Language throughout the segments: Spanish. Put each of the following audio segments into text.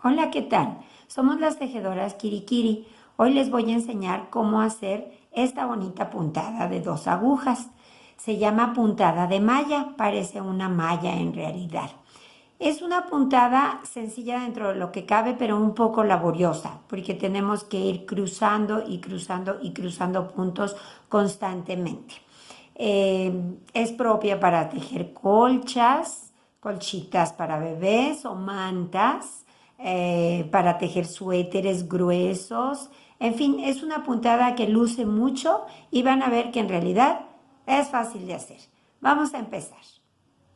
Hola, ¿qué tal? Somos las tejedoras Kirikiri. Hoy les voy a enseñar cómo hacer esta bonita puntada de 2 agujas. Se llama puntada de malla, parece una malla en realidad. Es una puntada sencilla dentro de lo que cabe, pero un poco laboriosa, porque tenemos que ir cruzando y cruzando y cruzando puntos constantemente. Es propia para tejer colchas, colchitas para bebés o mantas, para tejer suéteres gruesos. En fin, es una puntada que luce mucho y van a ver que en realidad es fácil de hacer. Vamos a empezar.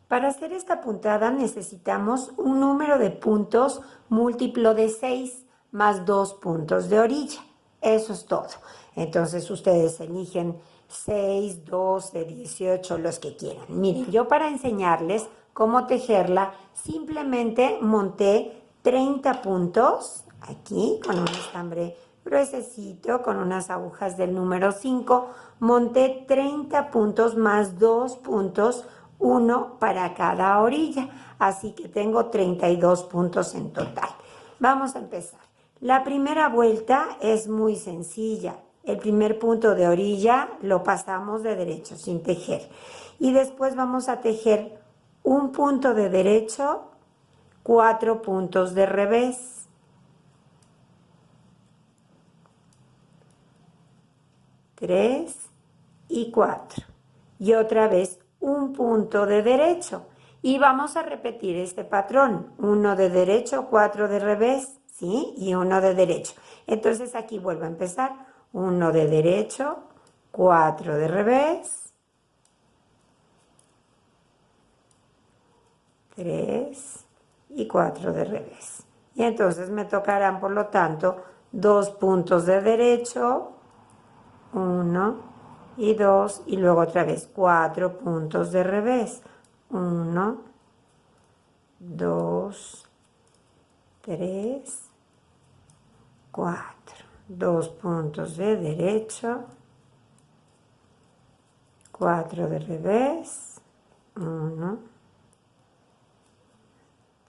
Para hacer esta puntada necesitamos un número de puntos múltiplo de 6 más 2 puntos de orilla. Eso es todo. Entonces ustedes eligen 6, 12, 18, los que quieran. Miren, yo para enseñarles cómo tejerla, simplemente monté 30 puntos aquí con un estambre gruesecito, con unas agujas del número 5. Monté 30 puntos más 2 puntos, uno para cada orilla, así que tengo 32 puntos en total. Vamos a empezar. La primera vuelta es muy sencilla. El primer punto de orilla lo pasamos de derecho sin tejer y después vamos a tejer un punto de derecho, 4 puntos de revés, 3 y 4 y otra vez un punto de derecho y vamos a repetir este patrón, uno de derecho, 4 de revés, ¿sí? Y uno de derecho. Entonces aquí vuelvo a empezar, uno de derecho, 4 de revés, 3 y 4 de revés. Y entonces me tocarán, por lo tanto, 2 puntos de derecho, 1 y 2, y luego otra vez 4 puntos de revés, 1, 2, 3, 4, 2 puntos de derecho, 4 de revés, 1,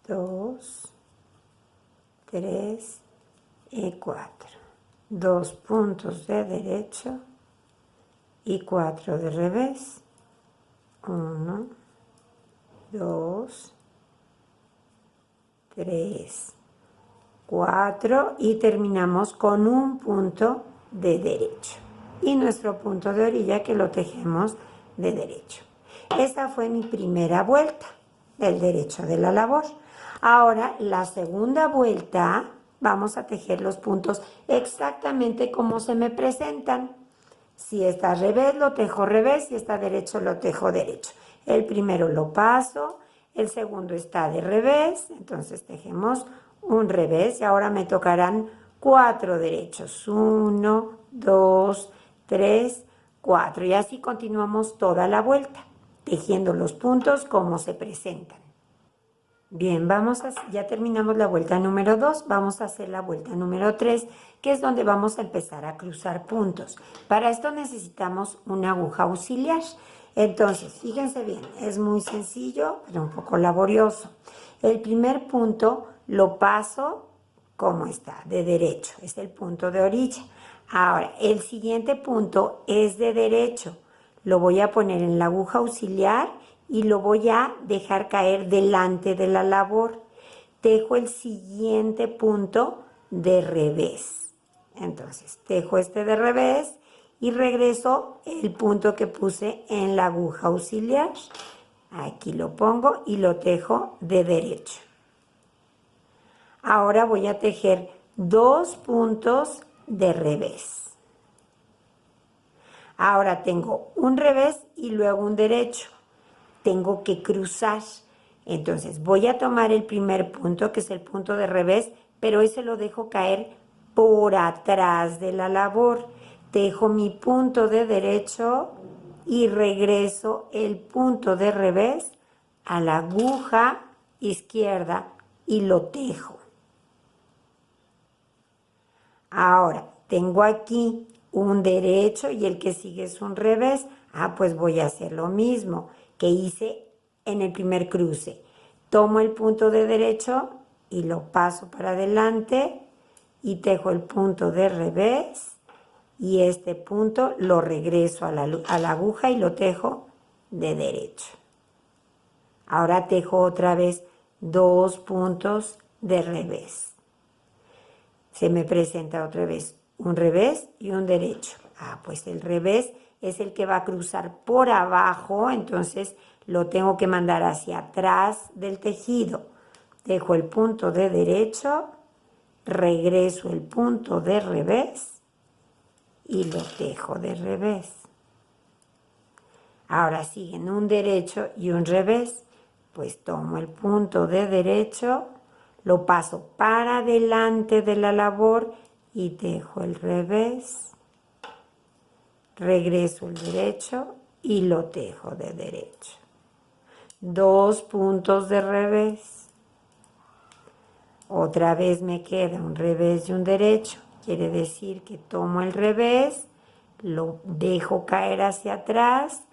2, 3 y 4, 2 puntos de derecho y 4 de revés, 1, 2, 3, 4 y terminamos con un punto de derecho y nuestro punto de orilla que lo tejemos de derecho. Esta fue mi primera vuelta del derecho de la labor. Ahora la segunda vuelta vamos a tejer los puntos exactamente como se me presentan. Si está al revés, lo tejo revés, si está derecho, lo tejo derecho. El primero lo paso, el segundo está de revés, entonces tejemos un revés y ahora me tocarán 4 derechos. 1, 2, 3, 4 y así continuamos toda la vuelta, tejiendo los puntos como se presentan. Bien, ya terminamos la vuelta número 2, vamos a hacer la vuelta número 3, que es donde vamos a empezar a cruzar puntos. Para esto necesitamos una aguja auxiliar. Entonces, fíjense bien, es muy sencillo, pero un poco laborioso. El primer punto lo paso como está, de derecho, es el punto de orilla. Ahora, el siguiente punto es de derecho. Lo voy a poner en la aguja auxiliar y lo voy a dejar caer delante de la labor. Tejo el siguiente punto de revés. Entonces, tejo este de revés y regreso el punto que puse en la aguja auxiliar. Aquí lo pongo y lo tejo de derecho. Ahora voy a tejer 2 puntos de revés. Ahora tengo un revés y luego un derecho. Tengo que cruzar. Entonces voy a tomar el primer punto, que es el punto de revés, pero ese lo dejo caer por atrás de la labor. Tejo mi punto de derecho y regreso el punto de revés a la aguja izquierda y lo tejo. Ahora, tengo aquí un derecho y el que sigue es un revés. Pues voy a hacer lo mismo que hice en el primer cruce. Tomo el punto de derecho y lo paso para adelante y tejo el punto de revés y este punto lo regreso a la aguja y lo tejo de derecho. Ahora tejo otra vez 2 puntos de revés. Se me presenta otra vez un revés y un derecho. Pues el revés es el que va a cruzar por abajo, entonces lo tengo que mandar hacia atrás del tejido. Dejo el punto de derecho, regreso el punto de revés y lo tejo de revés. Ahora siguen un derecho y un revés. Pues tomo el punto de derecho, lo paso para adelante de la labor y tejo el revés. Regreso el derecho y lo tejo de derecho. 2 puntos de revés. Otra vez me queda un revés y un derecho. Quiere decir que tomo el revés, lo dejo caer hacia atrás,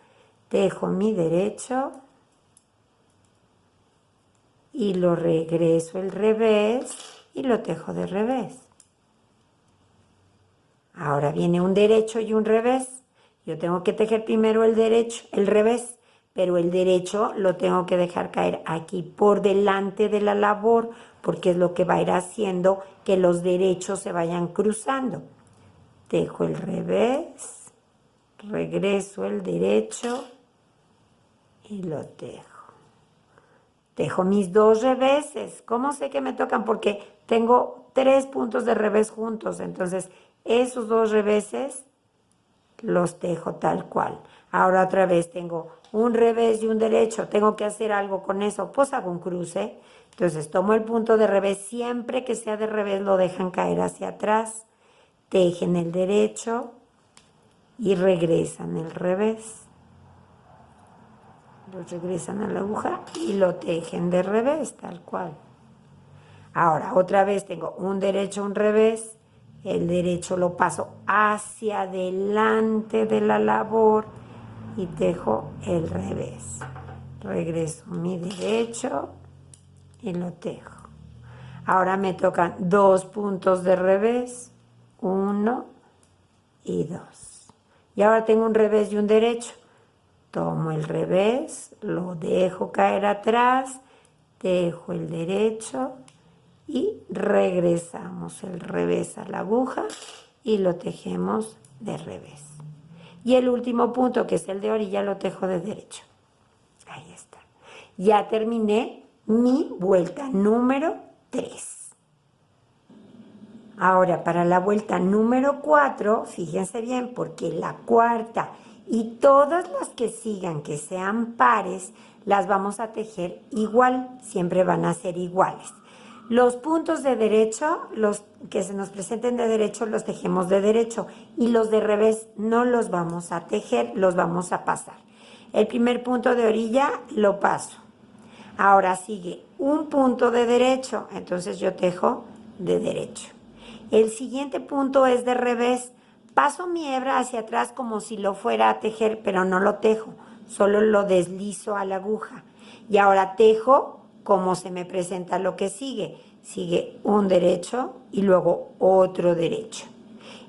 tejo mi derecho y lo regreso el revés y lo tejo de revés. Ahora viene un derecho y un revés. Yo tengo que tejer primero el derecho, el revés, pero el derecho lo tengo que dejar caer aquí por delante de la labor, porque es lo que va a ir haciendo que los derechos se vayan cruzando. Tejo el revés, regreso el derecho y lo tejo. Tejo mis 2 reveses. ¿Cómo sé que me tocan? Porque tengo 3 puntos de revés juntos. Entonces, esos 2 reveses los tejo tal cual. Ahora otra vez tengo un revés y un derecho. Tengo que hacer algo con eso. Pues hago un cruce. Entonces, tomo el punto de revés. Siempre que sea de revés, lo dejan caer hacia atrás. Tejen el derecho y regresan el revés. Los regresan a la aguja y lo tejen de revés, tal cual. Ahora, otra vez tengo un derecho, un revés. El derecho lo paso hacia adelante de la labor y tejo el revés. Regreso mi derecho y lo tejo. Ahora me tocan 2 puntos de revés, 1 y 2. Y ahora tengo un revés y un derecho. Tomo el revés, lo dejo caer atrás, tejo el derecho y regresamos el revés a la aguja y lo tejemos de revés. Y el último punto, que es el de orilla, lo tejo de derecho. Ahí está. Ya terminé mi vuelta número 3. Ahora, para la vuelta número 4, fíjense bien, porque la cuarta y todas las que sigan, que sean pares, las vamos a tejer igual, siempre van a ser iguales. Los puntos de derecho, los que se nos presenten de derecho, los tejemos de derecho y los de revés no los vamos a tejer, los vamos a pasar. El primer punto de orilla lo paso. Ahora sigue un punto de derecho, entonces yo tejo de derecho. El siguiente punto es de revés. Paso mi hebra hacia atrás como si lo fuera a tejer, pero no lo tejo, solo lo deslizo a la aguja. Y ahora tejo como se me presenta lo que sigue. Sigue un derecho y luego otro derecho.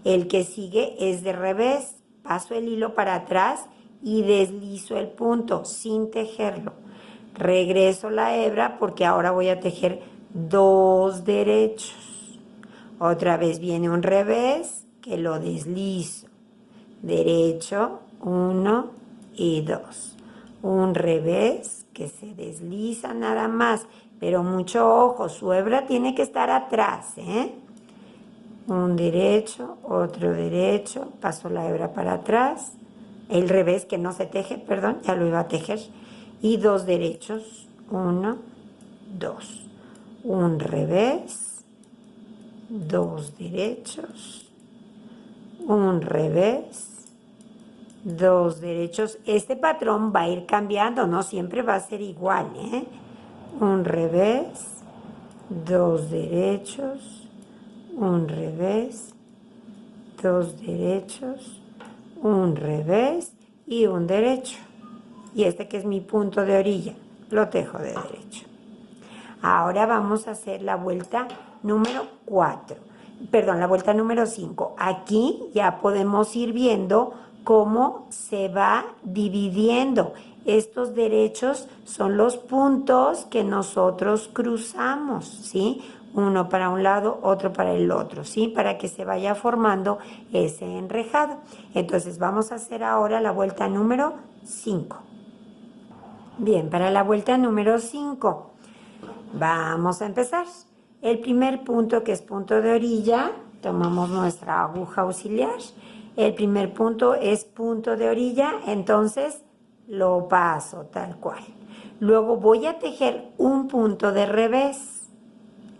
El que sigue es de revés. Paso el hilo para atrás y deslizo el punto sin tejerlo. Regreso la hebra porque ahora voy a tejer 2 derechos. Otra vez viene un revés que lo deslizo. Derecho, 1 y 2. Un revés que se desliza nada más, pero mucho ojo, su hebra tiene que estar atrás, ¿eh? Un derecho, otro derecho, paso la hebra para atrás. El revés que no se teje, perdón, ya lo iba a tejer. Y 2 derechos, 1, 2. Un revés. 2 derechos, un revés, 2 derechos. Este patrón va a ir cambiando, no siempre va a ser igual, ¿eh? Un revés, 2 derechos, un revés, 2 derechos, un revés y un derecho. Y este que es mi punto de orilla, lo tejo de derecho. Ahora vamos a hacer la vuelta número 4. Perdón, la vuelta número 5. Aquí ya podemos ir viendo cómo se va dividiendo. Estos derechos son los puntos que nosotros cruzamos, ¿sí? Uno para un lado, otro para el otro, ¿sí? Para que se vaya formando ese enrejado. Entonces vamos a hacer ahora la vuelta número 5. Bien, para la vuelta número 5 vamos a empezar. El primer punto, que es punto de orilla, tomamos nuestra aguja auxiliar. El primer punto es punto de orilla, entonces lo paso tal cual. Luego voy a tejer un punto de revés.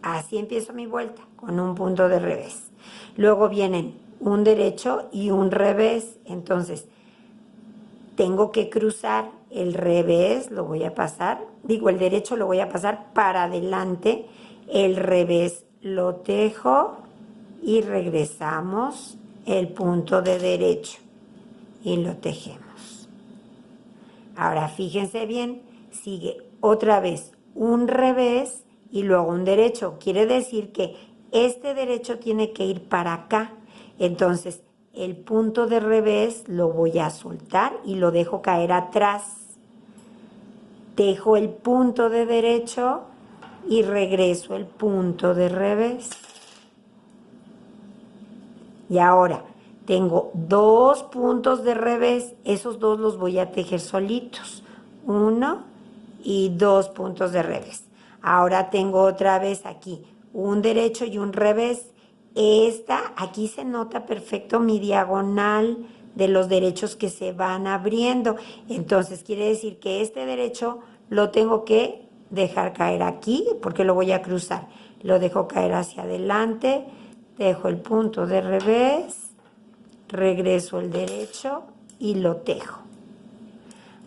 Así empiezo mi vuelta, con un punto de revés. Luego vienen un derecho y un revés. Entonces, tengo que cruzar el revés, lo voy a pasar, el derecho lo voy a pasar para adelante, el revés lo tejo y regresamos el punto de derecho y lo tejemos. Ahora fíjense bien, sigue otra vez un revés y luego un derecho. Quiere decir que este derecho tiene que ir para acá. Entonces, el punto de revés lo voy a soltar y lo dejo caer atrás. Tejo el punto de derecho y regreso el punto de revés. Y ahora tengo dos puntos de revés, esos dos los voy a tejer solitos. Uno y dos puntos de revés. Ahora tengo otra vez aquí un derecho y un revés. Aquí se nota perfecto mi diagonal de los derechos que se van abriendo. Entonces quiere decir que este derecho lo tengo que dejar caer aquí porque lo voy a cruzar. Lo dejo caer hacia adelante, dejo el punto de revés, regreso el derecho y lo tejo.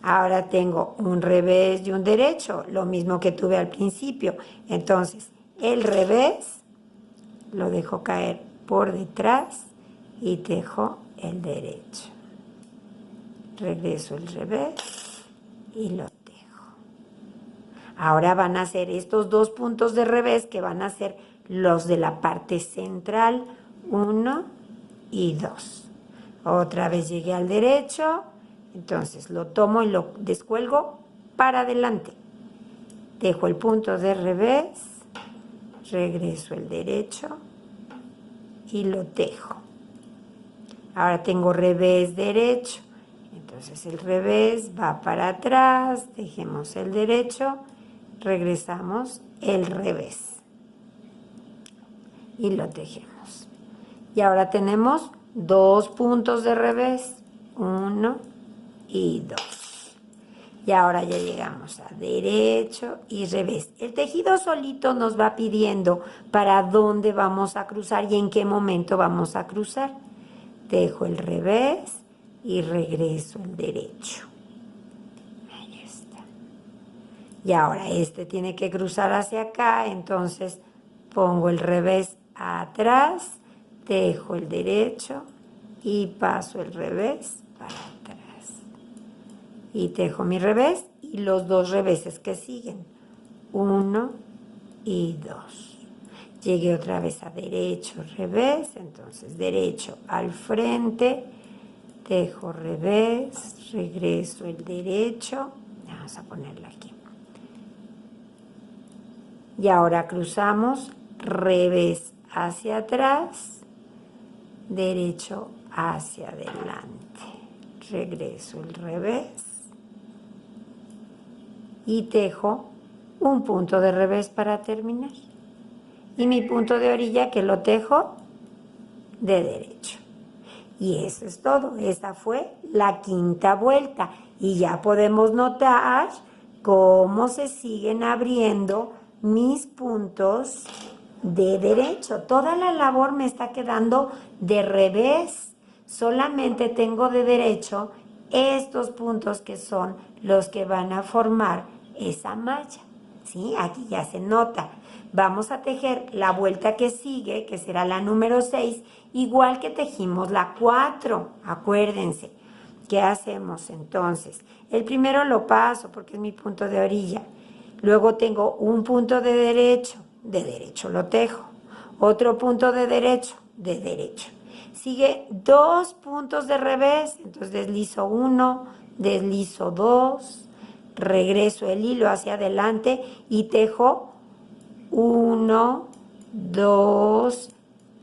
Ahora tengo un revés y un derecho, lo mismo que tuve al principio. Entonces, el revés lo dejo caer por detrás y tejo el derecho. Regreso el revés y lo tejo. Ahora van a ser estos dos puntos de revés que van a ser los de la parte central, 1 y 2. Otra vez llegué al derecho, entonces lo tomo y lo descuelgo para adelante. Dejo el punto de revés, regreso el derecho y lo tejo. Ahora tengo revés, derecho. Entonces el revés va para atrás, tejemos el derecho, regresamos el revés y lo tejemos. Y ahora tenemos dos puntos de revés, 1 y 2. Y ahora ya llegamos a derecho y revés. El tejido solito nos va pidiendo para dónde vamos a cruzar y en qué momento vamos a cruzar. Tejo el revés y regreso el derecho. Ahí está. Y ahora este tiene que cruzar hacia acá, entonces pongo el revés atrás, tejo el derecho y paso el revés para atrás. Y tejo mi revés y los dos reveses que siguen, 1 y 2. Llegué otra vez a derecho, revés, entonces derecho al frente, tejo revés, regreso el derecho, vamos a ponerla aquí. Y ahora cruzamos revés hacia atrás, derecho hacia adelante, regreso el revés y tejo un punto de revés para terminar. Y mi punto de orilla que lo tejo de derecho. Y eso es todo. Esa fue la quinta vuelta. Y ya podemos notar cómo se siguen abriendo mis puntos de derecho. Toda la labor me está quedando de revés. Solamente tengo de derecho estos puntos que son los que van a formar esa malla. ¿Sí? Aquí ya se nota. Vamos a tejer la vuelta que sigue, que será la número 6, igual que tejimos la 4. Acuérdense. ¿Qué hacemos entonces? El primero lo paso porque es mi punto de orilla. Luego tengo un punto de derecho lo tejo. Otro punto de derecho. Sigue 2 puntos de revés, entonces deslizo 1, deslizo 2, regreso el hilo hacia adelante y tejo 1, 2,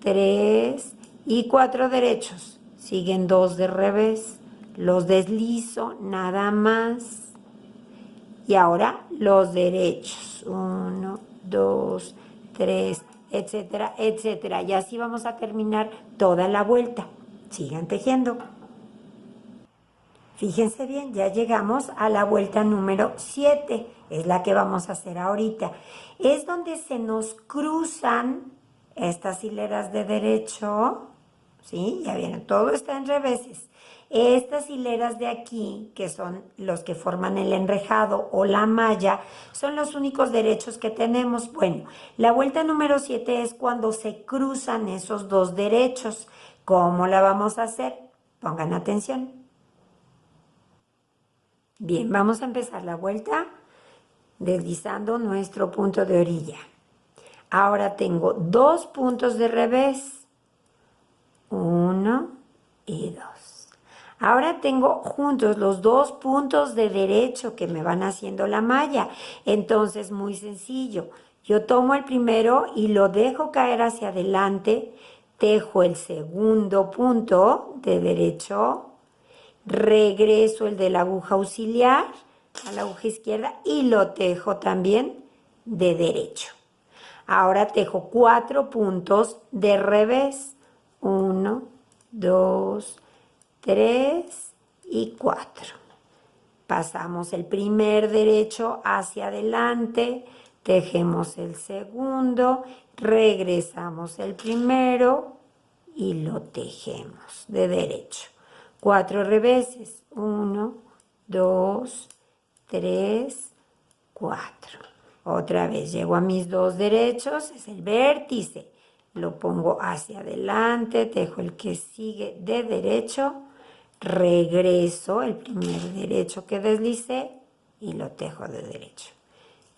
3 y 4 derechos. Siguen 2 de revés, los deslizo nada más. Y ahora los derechos. 1, 2, 3, etcétera, etcétera. Y así vamos a terminar toda la vuelta. Sigan tejiendo. Fíjense bien, ya llegamos a la vuelta número 7. Es la que vamos a hacer ahorita. Es donde se nos cruzan estas hileras de derecho. ¿Sí? Ya vieron, todo está en reveses. Estas hileras de aquí, que son los que forman el enrejado o la malla, son los únicos derechos que tenemos. Bueno, la vuelta número 7 es cuando se cruzan esos dos derechos. ¿Cómo la vamos a hacer? Pongan atención. Bien, vamos a empezar la vuelta deslizando nuestro punto de orilla. Ahora tengo 2 puntos de revés. 1 y 2. Ahora tengo juntos los 2 puntos de derecho que me van haciendo la malla. Entonces, muy sencillo. Yo tomo el primero y lo dejo caer hacia adelante. Tejo el segundo punto de derecho. Regreso el de la aguja auxiliar a la aguja izquierda y lo tejo también de derecho. Ahora tejo 4 puntos de revés. 1, 2, 3 y 4. Pasamos el primer derecho hacia adelante, tejemos el segundo, regresamos el primero y lo tejemos de derecho. 4 reveses. 1, 2, 3, 4. Otra vez llego a mis 2 derechos, es el vértice. Lo pongo hacia adelante, tejo el que sigue de derecho, regreso el primer derecho que deslicé y lo tejo de derecho.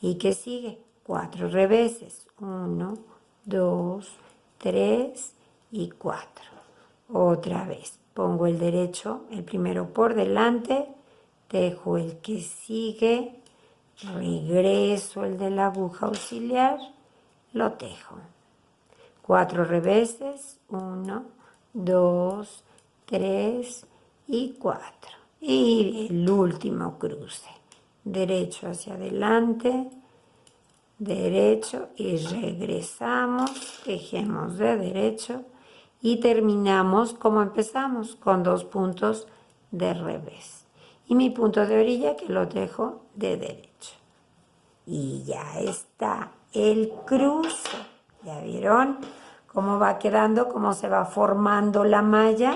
¿Y qué sigue? 4 reveses. 1, 2, 3 y 4. Otra vez, pongo el derecho, el primero por delante, tejo el que sigue, regreso el de la aguja auxiliar, lo tejo. 4 reveses, 1, 2, 3 y 4. Y el último cruce. Derecho hacia adelante, derecho y regresamos, tejemos de derecho y terminamos como empezamos, con 2 puntos de revés. Y mi punto de orilla que lo tejo de derecho. Y ya está el cruce. ¿Ya vieron cómo va quedando, cómo se va formando la malla?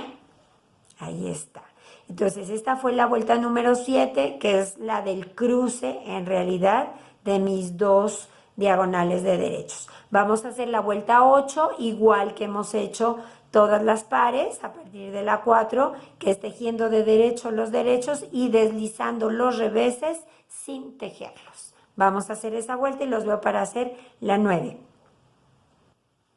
Ahí está. Entonces, esta fue la vuelta número 7, que es la del cruce, en realidad, de mis 2 diagonales de derechos. Vamos a hacer la vuelta 8, igual que hemos hecho todas las pares, a partir de la 4, que es tejiendo de derecho los derechos y deslizando los reveses sin tejerlos. Vamos a hacer esa vuelta y los veo para hacer la 9.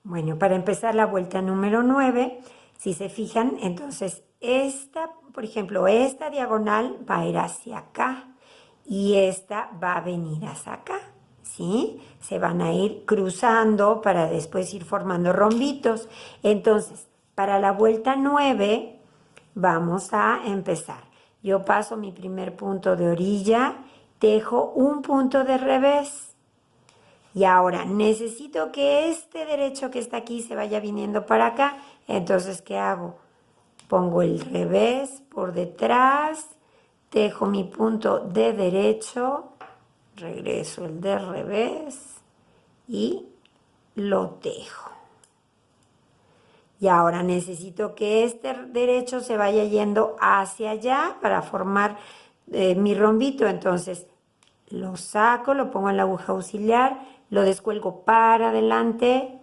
Bueno, para empezar la vuelta número 9, si se fijan, entonces esta, por ejemplo, esta diagonal va a ir hacia acá y esta va a venir hacia acá, ¿sí? Se van a ir cruzando para después ir formando rombitos. Entonces, para la vuelta 9, vamos a empezar. Yo paso mi primer punto de orilla, tejo un punto de revés. Y ahora necesito que este derecho que está aquí se vaya viniendo para acá. Entonces, ¿qué hago? Pongo el revés por detrás, tejo mi punto de derecho, regreso el de revés y lo tejo. Y ahora necesito que este derecho se vaya yendo hacia allá para formar mi rombito. Entonces, lo saco, lo pongo en la aguja auxiliar, lo descuelgo para adelante,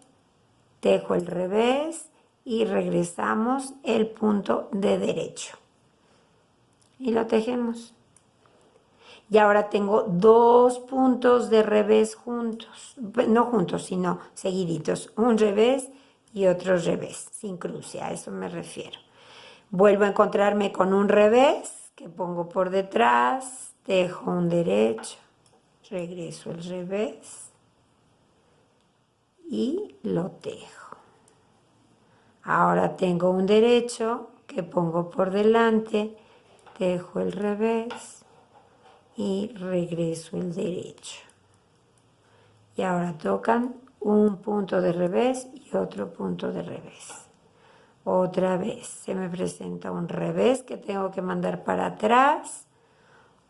tejo el revés y regresamos el punto de derecho. Y lo tejemos. Y ahora tengo dos puntos de revés juntos, no juntos, sino seguiditos, un revés y otro revés, sin cruce, a eso me refiero. Vuelvo a encontrarme con un revés que pongo por detrás, tejo un derecho, regreso el revés y lo tejo. Ahora tengo un derecho que pongo por delante, tejo el revés y regreso el derecho. Y ahora tocan un punto de revés y otro punto de revés. Otra vez se me presenta un revés que tengo que mandar para atrás,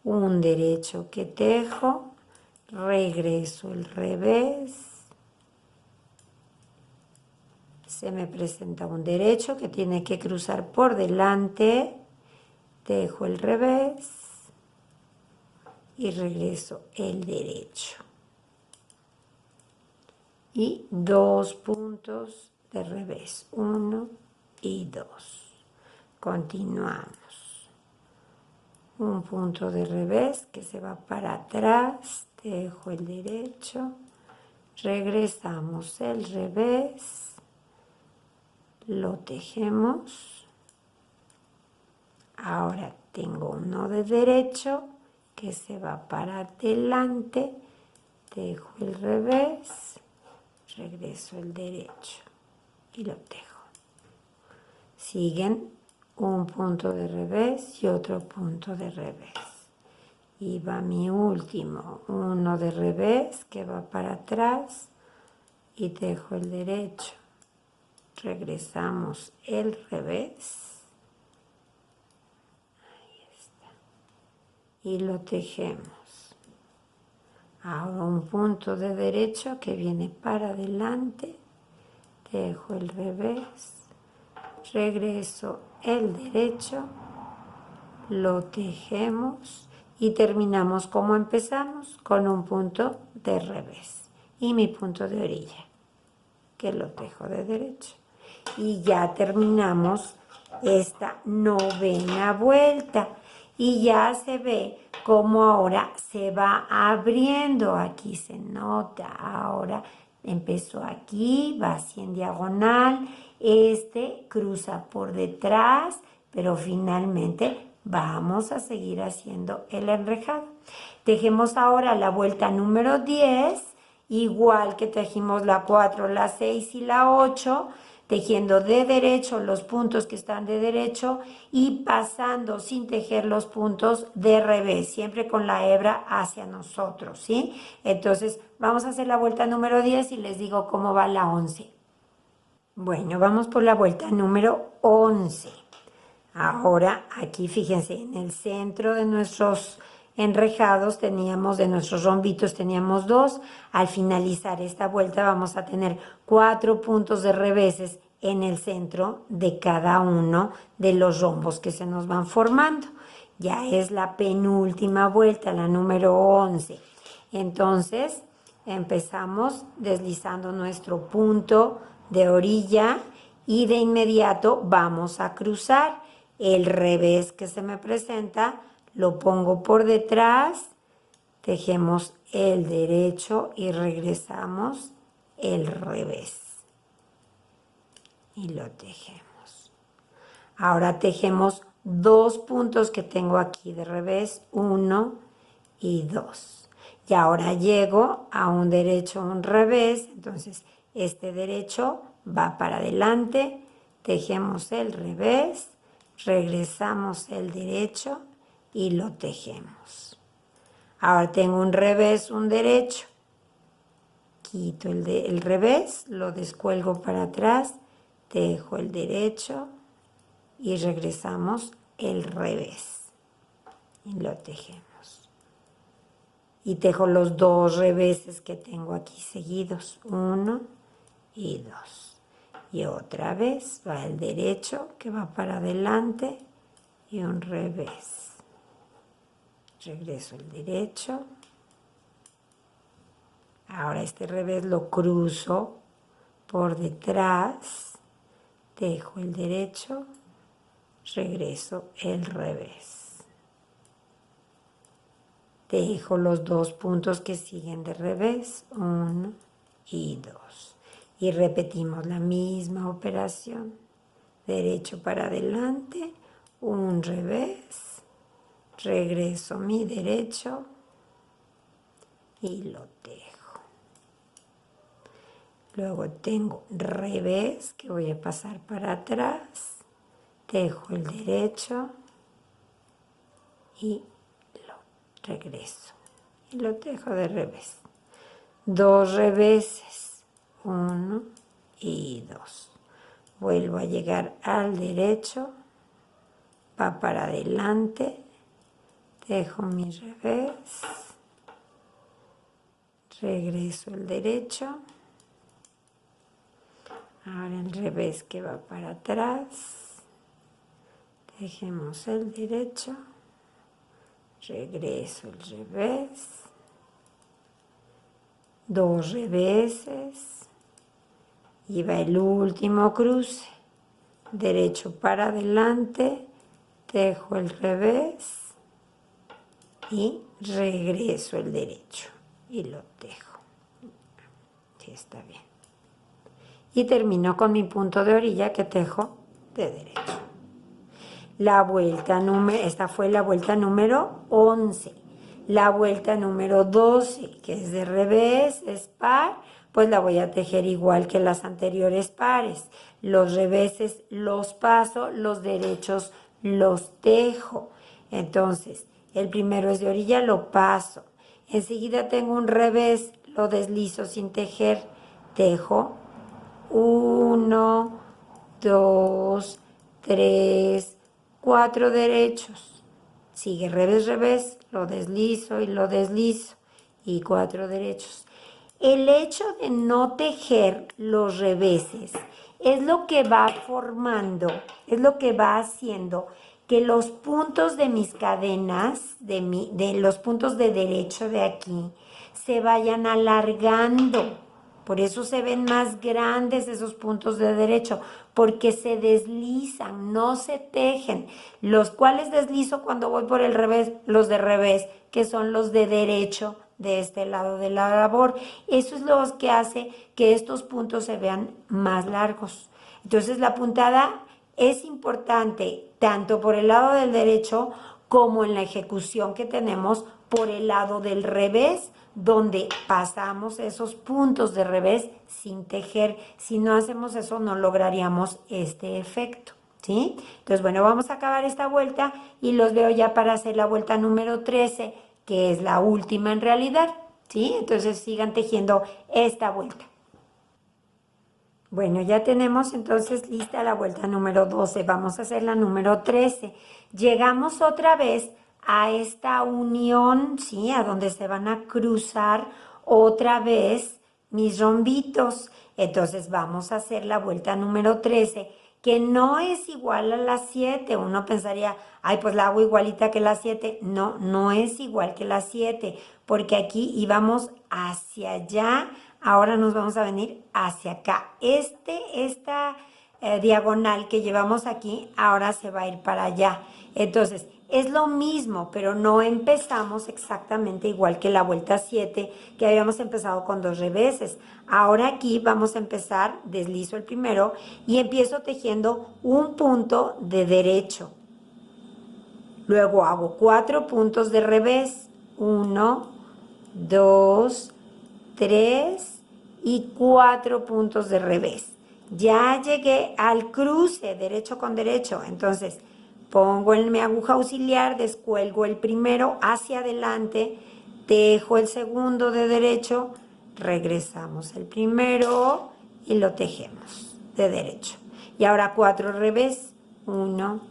un derecho que tejo, regreso el revés, se me presenta un derecho que tiene que cruzar por delante, tejo el revés y regreso el derecho. Y dos puntos de revés, 1 y 2. Continuamos. Un punto de revés que se va para atrás, tejo el derecho, regresamos el revés, lo tejemos. Ahora tengo uno de derecho que se va para adelante, tejo el revés, regreso el derecho y lo tejo. Siguen un punto de revés y otro punto de revés. Y va mi último, uno de revés que va para atrás y tejo el derecho. Regresamos el revés. Ahí está. Y lo tejemos. Ahora un punto de derecho que viene para adelante, tejo el revés, regreso el derecho, lo tejemos y terminamos como empezamos, con un punto de revés y mi punto de orilla, que lo tejo de derecho. Y ya terminamos esta novena vuelta y ya se ve cómo ahora se va abriendo. Aquí se nota, ahora empezó aquí, va así en diagonal, este cruza por detrás, pero finalmente vamos a seguir haciendo el enrejado. Tejemos ahora la vuelta número 10, igual que tejimos la 4, la 6 y la 8, tejiendo de derecho los puntos que están de derecho y pasando sin tejer los puntos de revés, siempre con la hebra hacia nosotros, ¿sí? Entonces, vamos a hacer la vuelta número 10 y les digo cómo va la 11. Bueno, vamos por la vuelta número 11. Ahora, aquí fíjense, en el centro de nuestros enrejados teníamos, de nuestros rombitos teníamos 2. Al finalizar esta vuelta vamos a tener 4 puntos de reveses en el centro de cada uno de los rombos que se nos van formando. Ya es la penúltima vuelta, la número 11. Entonces, empezamos deslizando nuestro punto de orilla y de inmediato vamos a cruzar. El revés que se me presenta lo pongo por detrás, tejemos el derecho y regresamos el revés y lo tejemos. Ahora tejemos dos puntos que tengo aquí de revés, 1 y 2. Y ahora llego a un derecho, un revés, entonces este derecho va para adelante, tejemos el revés, regresamos el derecho y lo tejemos. Ahora tengo un revés, un derecho. Quito el revés, lo descuelgo para atrás, tejo el derecho y regresamos el revés. Y lo tejemos. Y tejo los dos reveses que tengo aquí seguidos, 1 y 2. Y otra vez va el derecho que va para adelante y un revés. Regreso el derecho. Ahora este revés lo cruzo por detrás, tejo el derecho, regreso el revés. Tejo los 2 puntos que siguen de revés, 1 y 2. Y repetimos la misma operación. Derecho para adelante, un revés, regreso mi derecho y lo tejo. Luego tengo revés que voy a pasar para atrás, tejo el derecho y lo regreso y lo tejo de revés. 2 reveses, 1 y 2. Vuelvo a llegar al derecho, va para adelante, tejo mi revés, regreso el derecho, ahora el revés que va para atrás, tejemos el derecho, regreso el revés, 2 reveses, y va el último cruce, derecho para adelante, tejo el revés y regreso el derecho y lo tejo. Sí, está bien. Y termino con mi punto de orilla que tejo de derecho. La vuelta esta fue la vuelta número 11. La vuelta número 12, que es de revés, es par, pues la voy a tejer igual que las anteriores pares. Los reveses los paso, los derechos los tejo. Entonces, el primero es de orilla, lo paso. Enseguida tengo un revés, lo deslizo sin tejer, tejo 1, 2, 3, 4 derechos. Sigue revés, revés, lo deslizo y lo deslizo. Y 4 derechos. El hecho de no tejer los reveses es lo que va formando, es lo que va haciendo que los puntos de mis cadenas, de los puntos de derecho de aquí, se vayan alargando. Por eso se ven más grandes esos puntos de derecho, porque se deslizan, no se tejen. Los cuales deslizo cuando voy por el revés, los de revés, que son los de derecho de este lado de la labor. Eso es lo que hace que estos puntos se vean más largos. Entonces la puntada es importante tanto por el lado del derecho como en la ejecución que tenemos por el lado del revés, donde pasamos esos puntos de revés sin tejer. Si no hacemos eso, no lograríamos este efecto, ¿sí? Entonces, bueno, vamos a acabar esta vuelta y los veo ya para hacer la vuelta número 13, que es la última en realidad, ¿sí? Entonces, sigan tejiendo esta vuelta. Bueno, ya tenemos entonces lista la vuelta número 12. Vamos a hacer la número 13. Llegamos otra vez a esta unión, ¿sí? A donde se van a cruzar otra vez mis rombitos. Entonces vamos a hacer la vuelta número 13, que no es igual a la 7. Uno pensaría, ay, pues la hago igualita que la 7. No, no es igual que la 7, porque aquí íbamos hacia allá. Ahora nos vamos a venir hacia acá. Esta diagonal que llevamos aquí, ahora se va a ir para allá. Entonces, es lo mismo, pero no empezamos exactamente igual que la vuelta 7, que habíamos empezado con 2 reveses. Ahora aquí vamos a empezar, deslizo el primero y empiezo tejiendo un punto de derecho. Luego hago 4 puntos de revés. 1, 2, 3 y 4 puntos de revés. Ya llegué al cruce derecho con derecho, entonces pongo en mi aguja auxiliar, descuelgo el primero hacia adelante, tejo el segundo de derecho, regresamos el primero y lo tejemos de derecho. Y ahora 4 revés, 1,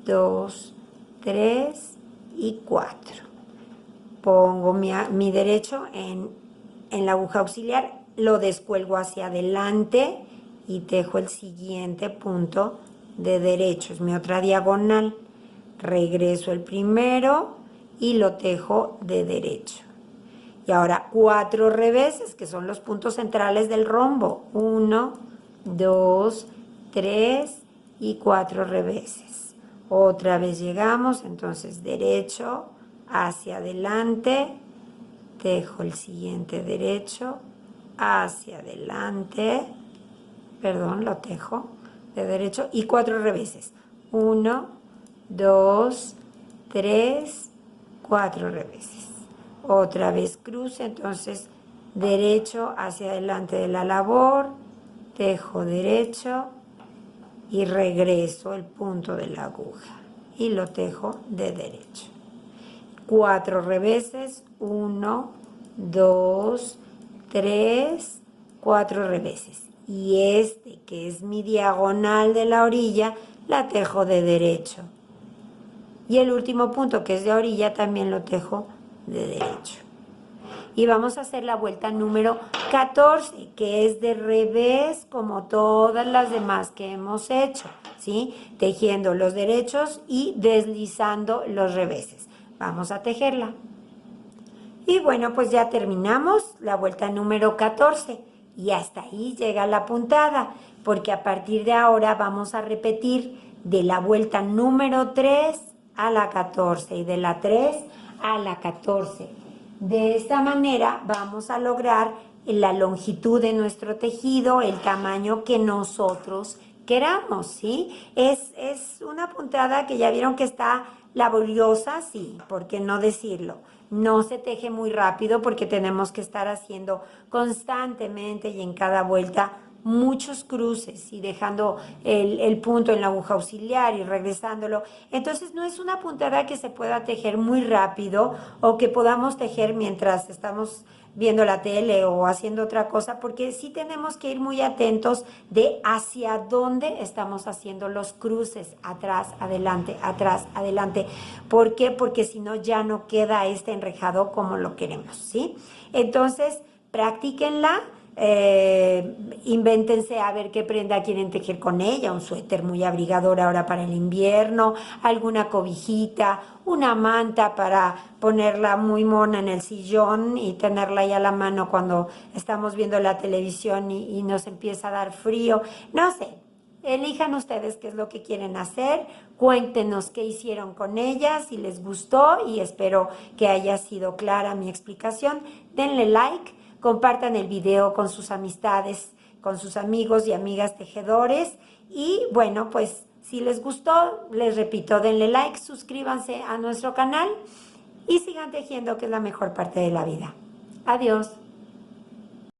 2, 3 y 4. Pongo mi derecho en la aguja auxiliar, lo descuelgo hacia adelante y tejo el siguiente punto de derecho, es mi otra diagonal. Regreso el primero y lo tejo de derecho. Y ahora 4 reveses, que son los puntos centrales del rombo. 1, 2, 3 y 4 reveses. Otra vez llegamos, entonces derecho, hacia adelante, tejo el siguiente derecho, hacia adelante, perdón, lo tejo de derecho y 4 reveses. 1, 2, 3, 4 reveses. Otra vez cruce, entonces derecho hacia adelante de la labor, tejo derecho y regreso el punto de la aguja y lo tejo de derecho. 4 reveses, 1, 2, 3, 4 reveses. Y este, que es mi diagonal de la orilla, la tejo de derecho. Y el último punto, que es de orilla, también lo tejo de derecho. Y vamos a hacer la vuelta número 14, que es de revés como todas las demás que hemos hecho, ¿sí? Tejiendo los derechos y deslizando los reveses. Vamos a tejerla. Y bueno, pues ya terminamos la vuelta número 14 y hasta ahí llega la puntada, porque a partir de ahora vamos a repetir de la vuelta número 3 a la 14 y de la 3 a la 14. De esta manera vamos a lograr la longitud de nuestro tejido, el tamaño que nosotros queramos, ¿sí? Es una puntada que ya vieron que está laboriosa, sí, ¿por qué no decirlo? No se teje muy rápido porque tenemos que estar haciendo constantemente y en cada vuelta muchos cruces y dejando el punto en la aguja auxiliar y regresándolo. Entonces no es una puntada que se pueda tejer muy rápido o que podamos tejer mientras estamos viendo la tele o haciendo otra cosa, porque sí tenemos que ir muy atentos de hacia dónde estamos haciendo los cruces, atrás, adelante, atrás, adelante. ¿Por qué? Porque si no ya no queda este enrejado como lo queremos, ¿sí? Entonces, practíquenla. Invéntense a ver qué prenda quieren tejer con ella, un suéter muy abrigador ahora para el invierno, alguna cobijita, una manta para ponerla muy mona en el sillón y tenerla ahí a la mano cuando estamos viendo la televisión y nos empieza a dar frío, no sé. Elijan ustedes qué es lo que quieren hacer, cuéntenos qué hicieron con ellas, si les gustó y espero que haya sido clara mi explicación. Denle like. Compartan el video con sus amistades, con sus amigos y amigas tejedores. Y bueno, pues si les gustó, les repito, denle like, suscríbanse a nuestro canal y sigan tejiendo, que es la mejor parte de la vida. Adiós.